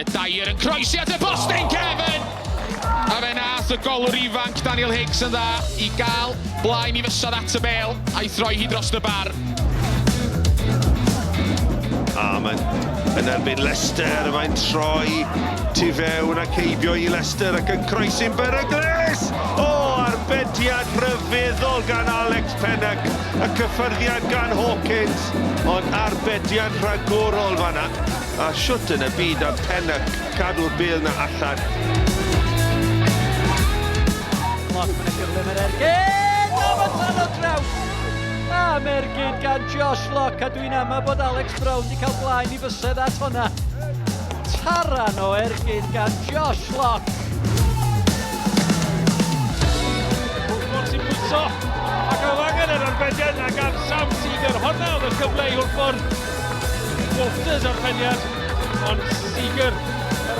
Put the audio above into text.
Dair yn croesi at y bostyn, Kevin! A fe nath y golwr ifanc Daniel Higgs yn dda i gael blaen i fysod at y bêl a'i throi hi dros y bar. A mae'n yn erbyn Rhestr, mae'n troi tu fewn ac heibio i Rhestr ac yn croesi'n beryglis! O, arbediad rhyfeddol gan Alex Pennock, y cyffyrddiad gan Hawkins, ond arbediad rhagorol fanna. A siwt yn y byd a Pennock cadw'r bêl na allan. Lock yn y gyflym yr ergyd, o mae'n tan o draws! A mergyd gan Josh Lock, a dwi'n ama bod Alex Brown wedi cael blaen i fysedd at hwnna. Taran o ergyd gan Josh Lock. Pwllmor sy'n pwyso, ac o angen yr arbediad na gan Sam Seager. Honna oedd y cyfle i wrthffordd Wolfters ar peniad, ond Seager yr